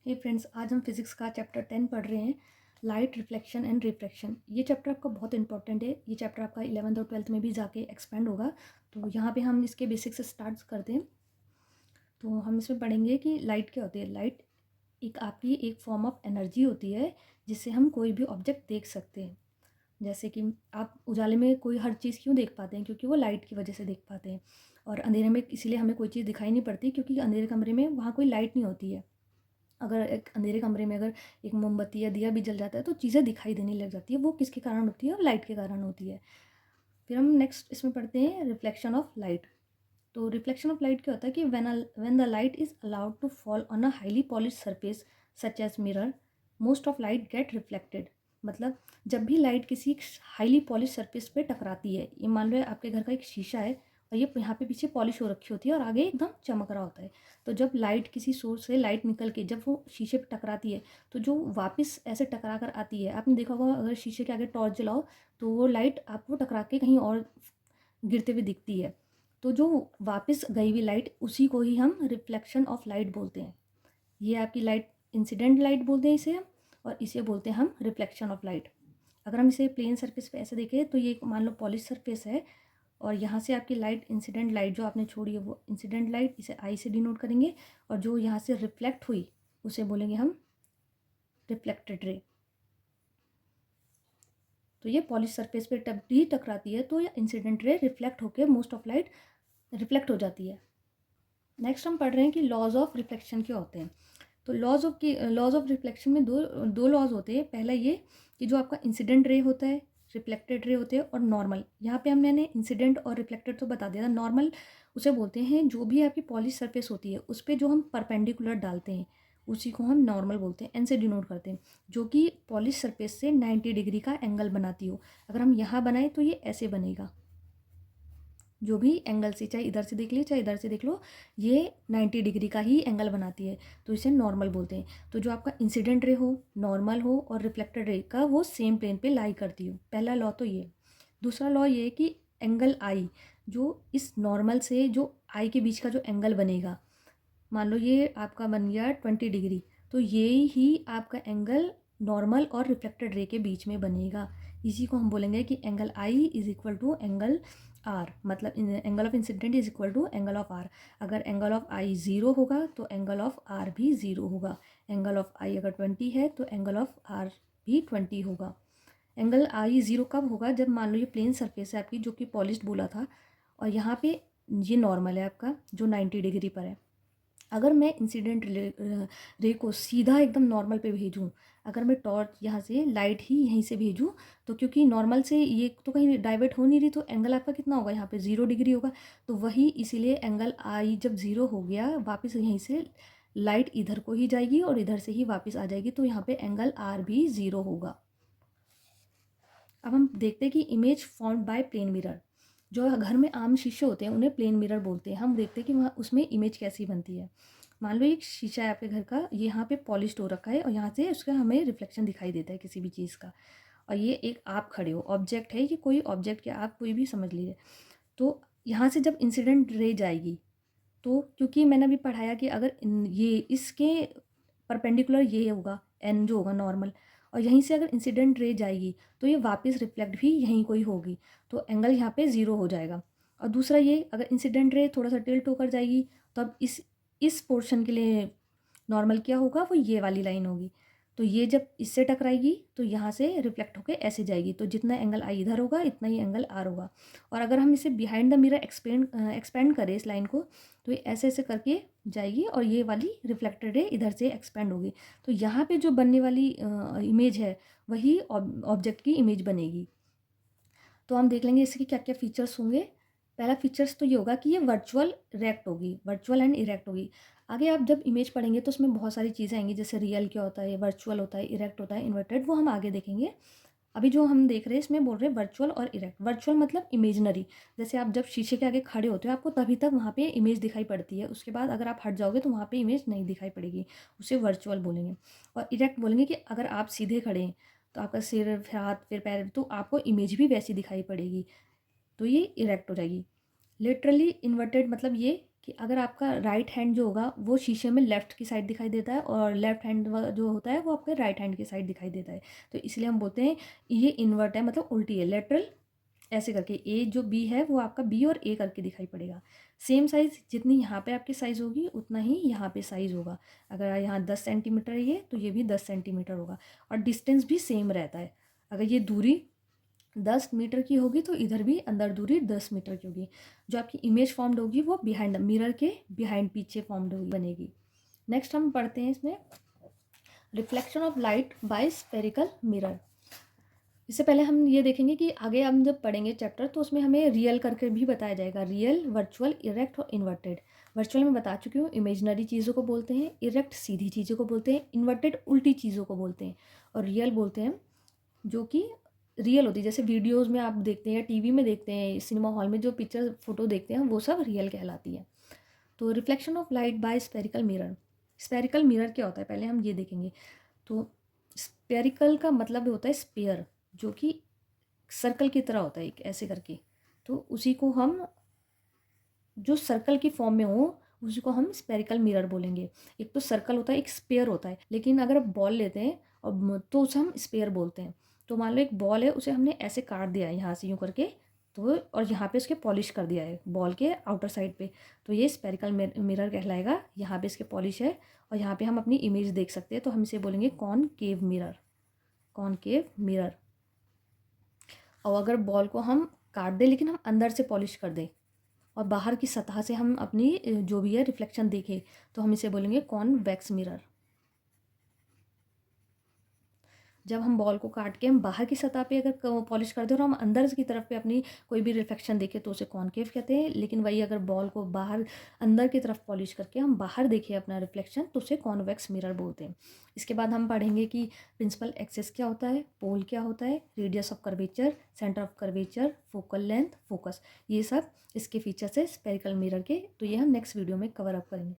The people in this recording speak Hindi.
हे फ्रेंड्स, आज हम फिज़िक्स का चैप्टर 10 पढ़ रहे हैं, लाइट रिफ्लेक्शन एंड रिफ्रैक्शन। ये चैप्टर आपका बहुत इंपॉर्टेंट है। ये चैप्टर आपका 11th और 12th में भी जाके एक्सपेंड होगा। तो यहाँ पे हम इसके बेसिक्स से स्टार्ट करते हैं। तो हम इसमें पढ़ेंगे कि लाइट क्या होती है। लाइट एक फॉर्म ऑफ एनर्जी होती है जिससे हम कोई भी ऑब्जेक्ट देख सकते हैं। जैसे कि आप उजाले में कोई हर चीज़ क्यों देख पाते हैं, क्योंकि वो लाइट की वजह से देख पाते हैं। और अंधेरे में इसीलिए हमें कोई चीज़ दिखाई नहीं पड़ती, क्योंकि अंधेरे कमरे में वहाँ कोई लाइट नहीं होती है। अगर एक अंधेरे कमरे में अगर एक मोमबत्ती या दिया भी जल जाता है तो चीज़ें दिखाई देने लग जाती है। वो किसके कारण होती है? लाइट के कारण होती है। फिर हम नेक्स्ट इसमें पढ़ते हैं रिफ्लेक्शन ऑफ लाइट। तो रिफ्लेक्शन ऑफ लाइट क्या होता है कि when the light is allowed to fall on a highly polish surface such as mirror, most of light get reflected. मतलब जब भी लाइट किसी हाईली पॉलिश सरफेस पे टकराती है, ये मान लो आपके घर का एक शीशा है और ये यहाँ पे पीछे पॉलिश हो रखी होती है और आगे एकदम चमक रहा होता है। तो जब लाइट किसी सोर्स से लाइट निकल के जब वो शीशे पे टकराती है तो जो वापस ऐसे टकरा कर आती है, आपने देखा होगा अगर शीशे के आगे टॉर्च जलाओ तो वो लाइट आपको टकरा के कहीं और गिरते हुए दिखती है। तो जो वापस गई हुई लाइट, उसी को ही हम रिफ्लेक्शन ऑफ लाइट बोलते हैं। ये आपकी लाइट इंसिडेंट लाइट बोलते हैं इसे हम, और इसे बोलते हैं हम रिफ्लेक्शन ऑफ लाइट। अगर हम इसे प्लेन सरफेस पे ऐसे देखें तो ये मान लो पॉलिश सरफेस है और यहाँ से आपकी लाइट इंसिडेंट लाइट जो आपने छोड़ी है वो इंसिडेंट लाइट, इसे आई से डिनोट करेंगे। और जो यहाँ से रिफ्लेक्ट हुई उसे बोलेंगे हम रिफ्लेक्टेड रे। तो ये पॉलिश सरफेस पे तब भी टकराती है तो ये इंसिडेंट रे रिफ्लेक्ट होकर मोस्ट ऑफ लाइट रिफ्लेक्ट हो जाती है। नेक्स्ट हम पढ़ रहे हैं कि लॉज ऑफ रिफ्लेक्शन क्या होते हैं। तो लॉज ऑफ रिफ्लेक्शन में दो दो लॉज होते हैं। पहला ये कि जो आपका इंसिडेंट रे होता है, रिफ्लेक्टेड रे होते हैं, और नॉर्मल। यहाँ पे हमने इंसिडेंट और रिफ्लेक्टेड तो बता दिया था। नॉर्मल उसे बोलते हैं जो भी आपकी पॉलिश सरफेस होती है उस पर जो हम परपेंडिकुलर डालते हैं उसी को हम नॉर्मल बोलते हैं, एन से डिनोट करते हैं, जो कि पॉलिश सरफेस से 90 डिग्री का एंगल बनाती हो। अगर हम यहाँ बनाए तो ये ऐसे बनेगा। जो भी एंगल से, चाहे इधर से देख लो चाहे इधर से देख लो, ये 90 डिग्री का ही एंगल बनाती है, तो इसे नॉर्मल बोलते हैं। तो जो आपका इंसिडेंट रे हो, नॉर्मल हो और रिफ्लेक्टेड रे का वो सेम प्लेन पे लाई करती हो। पहला लॉ तो ये। दूसरा लॉ ये कि एंगल आई, जो इस नॉर्मल से जो आई के बीच का जो एंगल बनेगा, मान लो ये आपका बन गया 20 डिग्री, तो ये ही आपका एंगल नॉर्मल और रिफ्लेक्टेड रे के बीच में बनेगा। इसी को हम बोलेंगे कि angle I is equal to angle R. मतलब angle of incident is equal to angle of R. अगर एंगल ऑफ आई ज़ीरो होगा तो एंगल ऑफ आर भी ज़ीरो होगा। एंगल ऑफ आई अगर 20 है तो एंगल ऑफ आर भी 20 होगा। एंगल आई ज़ीरो कब होगा? जब मान लो ये प्लेन सरफेस है आपकी जो कि पॉलिश्ड बोला था, और यहाँ पे ये नॉर्मल है आपका जो 90 डिग्री पर है। अगर मैं इंसिडेंट रे को सीधा एकदम नॉर्मल पे भेजूँ, अगर मैं टॉर्च यहाँ से लाइट ही यहीं से भेजूँ, तो क्योंकि नॉर्मल से ये तो कहीं डाइवर्ट हो नहीं रही, तो एंगल आपका कितना होगा? यहाँ पे 0 डिग्री होगा। तो वही इसीलिए एंगल आई जब 0 हो गया, वापस यहीं से लाइट इधर को ही जाएगी और इधर से ही वापस आ जाएगी, तो यहाँ पे एंगल आर भी 0 होगा। अब हम देखते हैं कि image formed by plane mirror. जो घर में आम शीशे होते हैं उन्हें प्लेन मिरर बोलते हैं। हम देखते हैं कि वहाँ उसमें इमेज कैसी बनती है। मान लो एक शीशा है आपके घर का, ये यहाँ पे पॉलिश्ड हो रखा है और यहाँ से उसका हमें रिफ्लेक्शन दिखाई देता है किसी भी चीज़ का। और ये एक आप खड़े हो, ऑब्जेक्ट है कि कोई ऑब्जेक्ट, या आप कोई भी समझ लीजिए। तो यहाँ से जब इंसिडेंट रे जाएगी, तो क्योंकि मैंने अभी पढ़ाया कि अगर ये इसके परपेंडिकुलर ये होगा एन जो होगा नॉर्मल, और यहीं से अगर इंसिडेंट रे जाएगी तो ये वापस रिफ्लेक्ट भी यहीं कोई होगी, तो एंगल यहाँ पे 0 हो जाएगा। और दूसरा ये, अगर इंसिडेंट रे थोड़ा सा टिल्ट होकर जाएगी तो अब इस पोर्शन के लिए नॉर्मल क्या होगा? वो ये वाली लाइन होगी। तो ये जब इससे टकराएगी तो यहाँ से रिफ्लेक्ट होकर ऐसे जाएगी, तो जितना एंगल आई इधर होगा इतना ही एंगल आर होगा। और अगर हम इसे बिहाइंड द मिरर एक्सपेंड करें इस लाइन को, तो ये ऐसे ऐसे करके जाएगी और ये वाली रिफ्लेक्टेड रे इधर से एक्सपेंड होगी। तो यहाँ पे जो बनने वाली इमेज है वही ऑब्जेक्ट की इमेज बनेगी। तो हम देख लेंगे इसके क्या क्या फीचर्स होंगे। पहला फीचर्स तो ये होगा कि ये वर्चुअल रेक्ट होगी, वर्चुअल एंड इरेक्ट होगी। आगे आप जब इमेज पढ़ेंगे तो उसमें बहुत सारी चीज़ें आएंगी, जैसे रियल क्या होता है, वर्चुअल होता है, इरेक्ट होता है, इन्वर्टेड, वो हम आगे देखेंगे। अभी जो हम देख रहे हैं इसमें बोल रहे हैं वर्चुअल और इरेक्ट। वर्चुअल मतलब इमेजनरी, जैसे आप जब शीशे के आगे खड़े होते हो आपको तभी तक वहाँ पे इमेज दिखाई पड़ती है, उसके बाद अगर आप हट जाओगे तो वहाँ पे इमेज नहीं दिखाई पड़ेगी, उसे वर्चुअल बोलेंगे। और इरेक्ट बोलेंगे कि अगर आप सीधे खड़े हैं तो आपका सिर, फिर हाथ, फिर पैर, तो आपको इमेज भी वैसी दिखाई पड़ेगी, तो ये इरेक्ट हो जाएगी। लिटरली इन्वर्टेड मतलब ये कि अगर आपका राइट हैंड जो होगा वो शीशे में लेफ़्ट की साइड दिखाई देता है और लेफ़्ट हैंड जो होता है वो आपके राइट हैंड की साइड दिखाई देता है, तो इसलिए हम बोलते हैं ये इन्वर्ट है, मतलब उल्टी है, लेटरल ऐसे करके। ए जो बी है वो आपका बी और ए करके दिखाई पड़ेगा। सेम साइज़ जितनी यहाँ पे आपकी साइज़ होगी उतना ही यहाँ पे साइज़ होगा। अगर यहाँ 10 सेंटीमीटर है ये, तो ये भी 10 सेंटीमीटर होगा और डिस्टेंस भी सेम रहता है। अगर ये दूरी 10 मीटर की होगी तो इधर भी अंदर दूरी 10 मीटर की होगी। जो आपकी इमेज फॉर्म्ड होगी वो बिहाइंड मिरर के बिहाइंड पीछे फॉर्म्ड बनेगी। नेक्स्ट हम पढ़ते हैं इसमें reflection of light by spherical mirror. इससे पहले हम ये देखेंगे कि आगे हम जब पढ़ेंगे चैप्टर तो उसमें हमें रियल करके भी बताया जाएगा, रियल, वर्चुअल, इरेक्ट और इन्वर्टेड। वर्चुअल में बता चुकी हूँ, इमेजनरी चीज़ों को बोलते हैं, इरेक्ट सीधी चीज़ों को बोलते हैं, इन्वर्टेड उल्टी चीज़ों को बोलते हैं और रियल बोलते हैं जो कि रियल होती है। जैसे वीडियोज़ में आप देखते हैं या टीवी में देखते हैं, सिनेमा हॉल में जो पिक्चर फोटो देखते हैं वो सब रियल कहलाती है। तो reflection of light by spherical mirror. Spherical mirror क्या होता है पहले हम ये देखेंगे। तो स्फेरिकल का मतलब होता है स्पेयर, जो कि सर्कल की तरह होता है एक ऐसे करके, तो उसी को हम जो सर्कल की फॉर्म में हो उसी को हम स्फेरिकल मिरर बोलेंगे। एक तो सर्कल होता है, एक स्पेयर होता है, लेकिन अगर आप बॉल लेते हैं और तो उसे हम स्पेयर बोलते हैं। तो मान लो एक बॉल है, उसे हमने ऐसे काट दिया है यहाँ से यूँ करके, तो और यहाँ पे उसके पॉलिश कर दिया है बॉल के आउटर साइड पे, तो ये स्फेरिकल मिरर कहलाएगा। यहाँ पे इसके पॉलिश है और यहाँ पे हम अपनी इमेज देख सकते हैं, तो हम इसे बोलेंगे कॉनकेव मिरर, कॉनकेव मिरर। और अगर बॉल को हम काट दें लेकिन हम अंदर से पॉलिश कर दें और बाहर की सतह से हम अपनी जो भी है रिफ्लेक्शन देखें, तो हम इसे बोलेंगे कॉन्वेक्स मिरर। जब हम बॉल को काट के हम बाहर की सतह पे अगर पॉलिश कर दें और हम अंदर की तरफ पे अपनी कोई भी रिफ्लेक्शन देखें तो उसे कॉनकेव कहते हैं। लेकिन वही अगर बॉल को बाहर अंदर की तरफ पॉलिश करके हम बाहर देखें अपना रिफ्लेक्शन तो उसे कॉन्वेक्स मिरर बोलते हैं। इसके बाद हम पढ़ेंगे कि प्रिंसिपल एक्सिस क्या होता है, पोल क्या होता है, radius of curvature, centre of curvature, focal length, focus, ये सब इसके फीचर्स है स्फेरिकल मिरर के। तो ये हम नेक्स्ट वीडियो में कवर अप करेंगे।